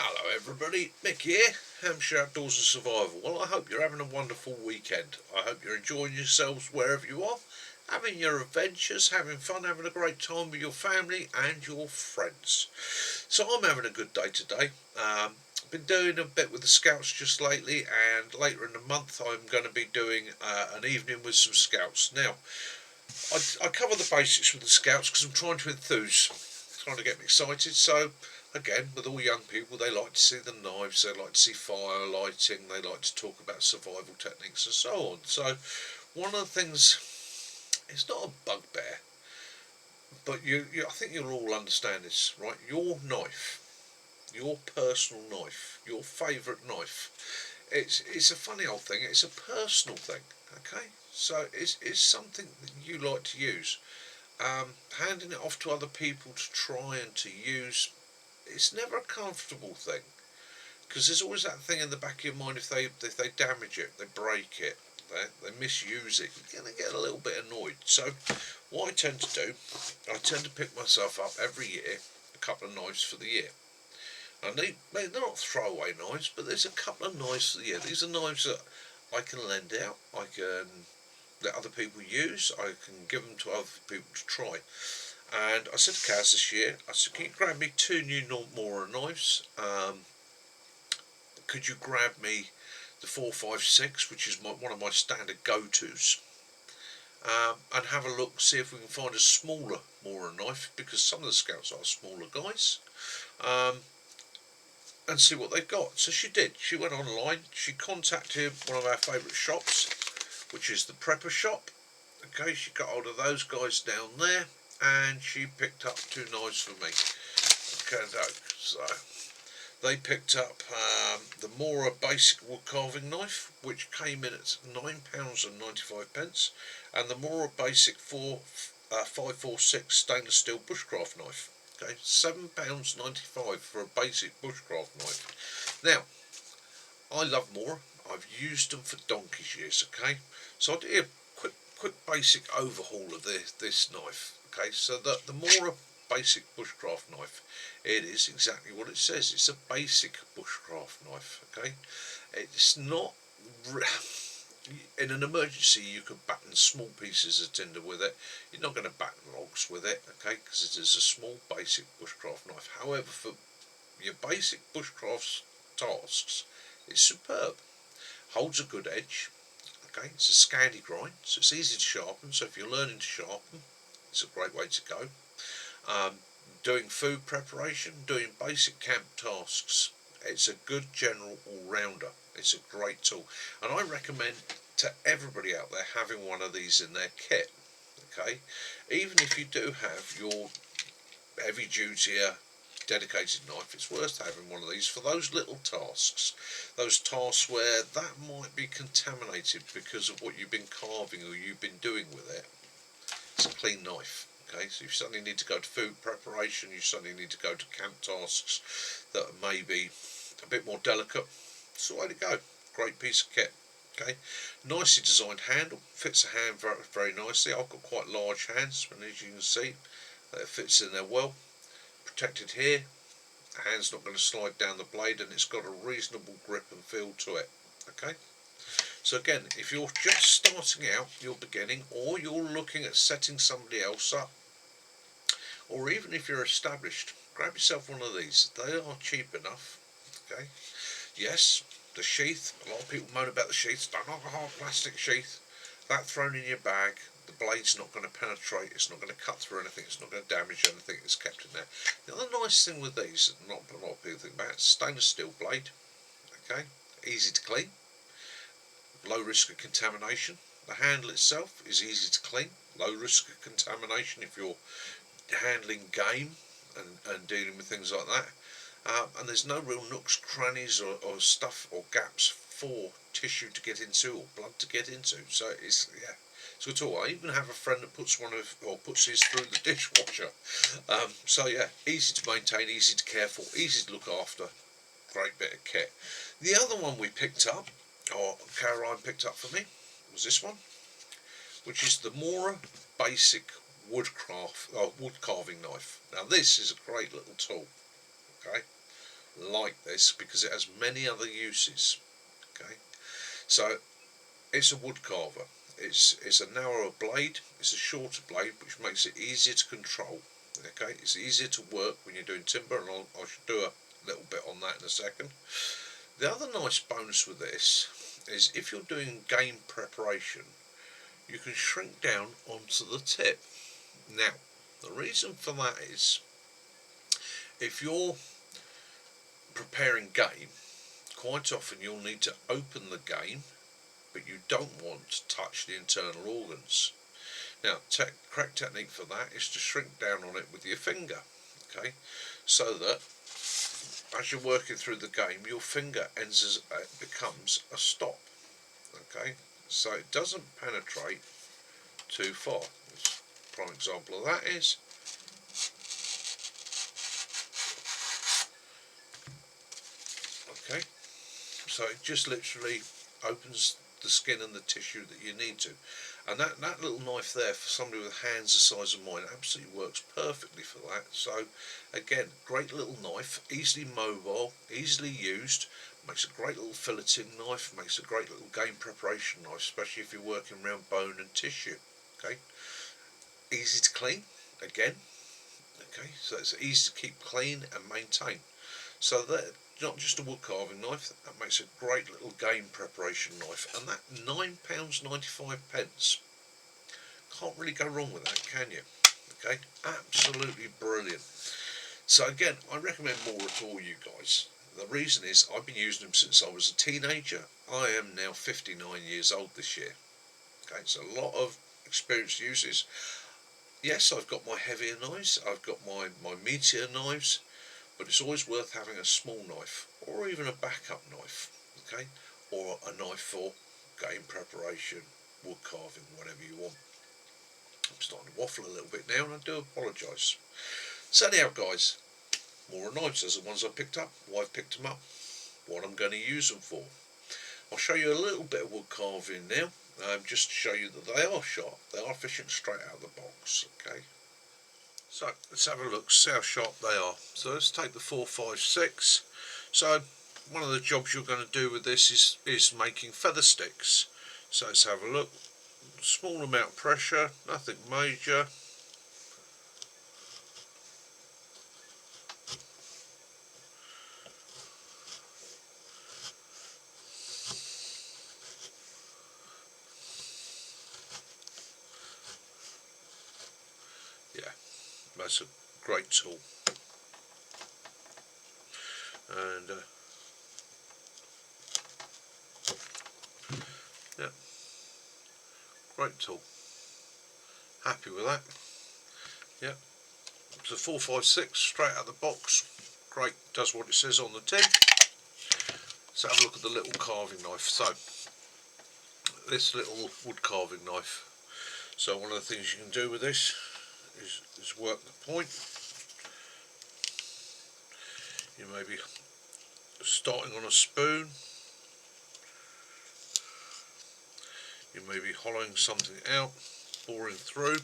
Hello everybody, Mick here, Hampshire Outdoors and Survival. Well, I hope you're having a wonderful weekend. I hope you're enjoying yourselves wherever you are, having your adventures, having fun, having a great time with your family and your friends. So I'm having a good day today. I've been doing a bit with the Scouts just lately, and later in the month I'm going to be doing an evening with some Scouts. Now, I cover the basics with the Scouts because I'm trying to enthuse, trying to get me excited. So again, with all young people, they like to see the knives, they like to see fire lighting, they like to talk about survival techniques and so on. So one of the things, it's not a bugbear, but I think you'll all understand this, right? Your knife, your personal knife, your favourite knife. It's a funny old thing. It's a personal thing. Okay, so it's something that you like to use. Handing it off to other people to try and to use, it's never a comfortable thing, because there's always that thing in the back of your mind, if they damage it, they break it, they misuse it, you're going to get a little bit annoyed. So what I tend to do, I tend to pick myself up every year a couple of knives for the year. And they're not throwaway knives, but there's a couple of knives for the year. These are knives that I can lend out, I can let other people use, I can give them to other people to try. And I said to Kaz this year, I said, can you grab me two new Mora knives? Could you grab me the 456, which is one of my standard go-tos? And have a look, see if we can find a smaller Mora knife, because some of the Scouts are smaller guys, and see what they've got. So she did. She went online, she contacted one of our favourite shops, which is the Prepper Shop. Okay, she got hold of those guys down there, and she picked up two knives for me. Okay, so they picked up the Mora Basic Wood Carving Knife, which came in at £9.95, and the Mora Basic 546 Stainless Steel Bushcraft Knife. Okay, £7.95 for a basic bushcraft knife. Now, I love Mora. I've used them for donkey's years. Okay, so I'll do a quick basic overhaul of this knife. Okay, so the Mora Basic Bushcraft Knife, it is exactly what it says. It's a basic bushcraft knife. Okay, it's not. In an emergency, you could batten small pieces of tinder with it. You're not going to batten logs with it, okay, because it is a small basic bushcraft knife. However, for your basic bushcraft tasks, it's superb. Holds a good edge. Okay, it's a Scandi grind, so it's easy to sharpen. So if you're learning to sharpen, it's a great way to go. Doing food preparation, doing basic camp tasks, it's a good general all-rounder. It's a great tool, and I recommend to everybody out there having one of these in their kit. Okay, even if you do have your heavy duty dedicated knife, it's worth having one of these for those little tasks, those tasks where that might be contaminated because of what you've been carving or you've been doing with it. It's a clean knife. Okay, so you suddenly need to go to food preparation, you suddenly need to go to camp tasks that may be a bit more delicate, it's the way to go. Great piece of kit. Okay, nicely designed handle, fits the hand very, very nicely. I've got quite large hands, and as you can see, it fits in there well. Protected here, the hand's not going to slide down the blade, and it's got a reasonable grip and feel to it. Okay, so again, if you're just starting out, you're beginning, or you're looking at setting somebody else up, or even if you're established, grab yourself one of these. They are cheap enough. Okay, yes, the sheath, a lot of people moan about the sheaths. Don't have a hard plastic sheath. That thrown in your bag, the blade's not going to penetrate, it's not going to cut through anything, it's not going to damage anything that's kept in there. The other nice thing with these, not a lot of people think about, it's stainless steel blade. Okay, easy to clean, low risk of contamination. The handle itself is easy to clean, low risk of contamination if you're handling game and dealing with things like that. And there's no real nooks, crannies, or stuff or gaps for tissue to get into or blood to get into. So it's good tool. I even have a friend that puts his through the dishwasher. So yeah, easy to maintain, easy to care for, easy to look after. Great bit of kit. The other one we picked up, or Caroline picked up for me, was this one, which is the Mora Basic wood carving knife. Now this is a great little tool. Okay, like this because it has many other uses. Okay, so it's a wood carver. It's a narrower blade, it's a shorter blade, which makes it easier to control. Okay, it's easier to work when you're doing timber, and I should do a little bit on that in a second. The other nice bonus with this is if you're doing game preparation, you can shrink down onto the tip. Now, the reason for that is if you're preparing game, quite often you'll need to open the game, but you don't want to touch the internal organs. Now, correct technique for that is to shrink down on it with your finger, okay, so that as you're working through the game, your finger becomes a stop, okay, so it doesn't penetrate too far. A prime example of that is okay, so it just literally opens the skin and the tissue that you need to, and that little knife there for somebody with hands the size of mine absolutely works perfectly for that. So again, great little knife, easily mobile, easily used, makes a great little filleting knife, makes a great little game preparation knife, especially if you're working around bone and tissue. Okay, easy to clean again. Okay, so it's easy to keep clean and maintain. So that not just a wood carving knife, that makes a great little game preparation knife, and that £9.95. Can't really go wrong with that, can you? Okay, absolutely brilliant. So again, I recommend Mora to all you guys. The reason is I've been using them since I was a teenager. I am now 59 years old this year. Okay, it's a lot of experienced uses. Yes, I've got my heavier knives, I've got my meatier knives, but it's always worth having a small knife or even a backup knife, okay, or a knife for game preparation, wood carving, whatever you want. I'm starting to waffle a little bit now, and I do apologise. So anyhow guys, Mora Knives, those are the ones I picked up, why I've picked them up, what I'm going to use them for. I'll show you a little bit of wood carving now, just to show you that they are sharp, they are fishing straight out of the box, okay. So let's have a look, see how sharp they are. So let's take the 456. So one of the jobs you're going to do with this is making feather sticks. So let's have a look. Small amount of pressure, nothing major. Yeah, that's a great tool. And yeah, great tool. Happy with that. Yeah, it's a 456 straight out of the box. Great, does what it says on the tin. Let's have a look at the little carving knife. So this little wood carving knife. So one of the things you can do with this is work the point. You may be starting on a spoon. You may be hollowing something out, boring through.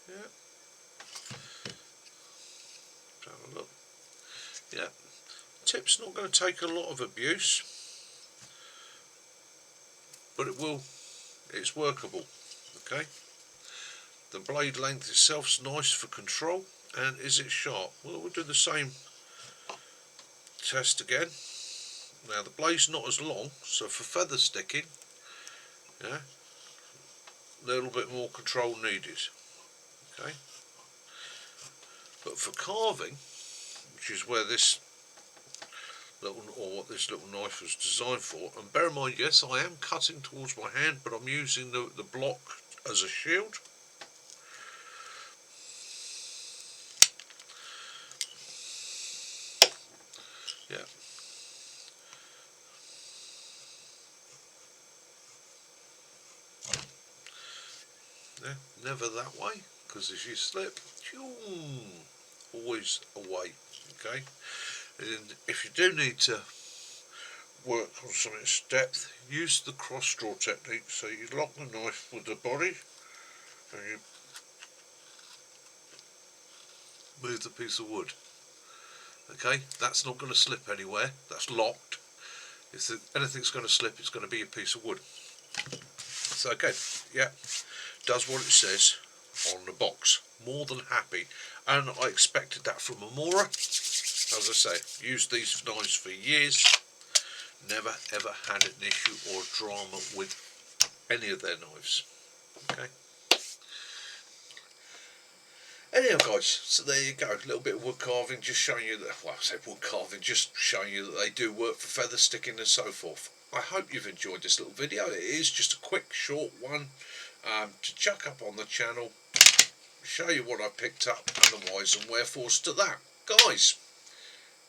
Yeah. Let's have a look. Yeah. Tip's not going to take a lot of abuse, but it's workable. Okay. The blade length itself's nice for control, and is it sharp? Well, we'll do the same test again. Now the blade's not as long, so for feather sticking, yeah, a little bit more control needed. Okay. But for carving, which is where this what this little knife was designed for, and bear in mind, yes, I am cutting towards my hand, but I'm using the block as a shield. Yeah. Yeah, never that way, because if you slip, always away. Okay, and if you do need to work on some of its depth, use the cross draw technique. So you lock the knife with the body, and you move the piece of wood. Okay, that's not going to slip anywhere, that's locked. If anything's going to slip, it's going to be a piece of wood. So okay, yeah, does what it says on the box. More than happy, and I expected that from a Mora. As I say, used these knives for years, never ever had an issue or drama with any of their knives. Okay. Anyhow guys, so there you go, a little bit of wood carving, just showing you that, well I say wood carving, just showing you that they do work for feather sticking and so forth. I hope you've enjoyed this little video. It is just a quick short one to chuck up on the channel, show you what I picked up and the whys and wherefores to that. Guys,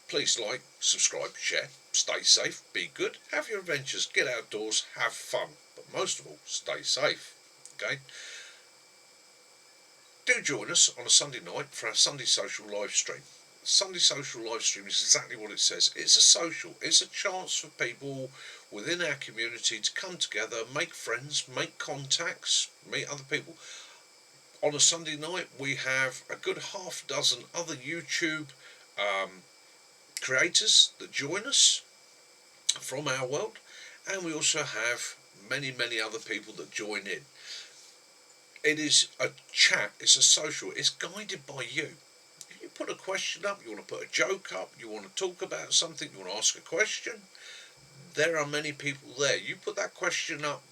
please like, subscribe, share, stay safe, be good, have your adventures, get outdoors, have fun, but most of all, stay safe. Okay? Do join us on a Sunday night for our Sunday social live stream. Sunday social live stream is exactly what it says. It's a social. It's a chance for people within our community to come together, make friends, make contacts, meet other people. On a Sunday night we have a good half dozen other YouTube creators that join us from our world, and we also have many other people that join in. It is a chat, it's a social, it's guided by you. If you put a question up, you want to put a joke up, you want to talk about something, you want to ask a question, there are many people there. You put that question up,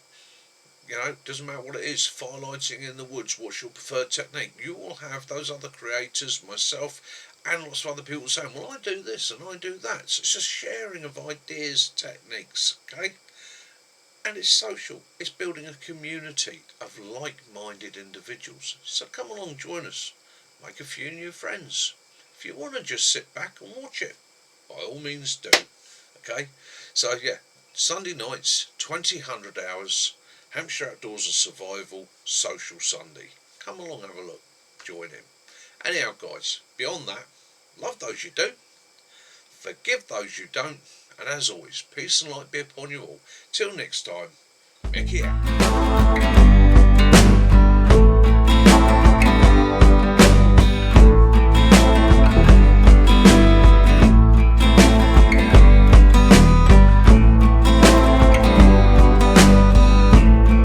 you know, doesn't matter what it is, firelighting in the woods, what's your preferred technique? You will have those other creators, myself, and lots of other people saying, well, I do this and I do that. So it's just sharing of ideas, techniques, okay? And it's social. It's building a community of like-minded individuals. So come along, join us. Make a few new friends. If you want to just sit back and watch it, by all means do. Okay? So yeah, Sunday nights, 2000 hours, Hampshire Outdoors and Survival, Social Sunday. Come along, have a look. Join in. Anyhow, guys, beyond that, love those you do. Forgive those you don't. And as always, peace and light be upon you all. Till next time, Mickey out.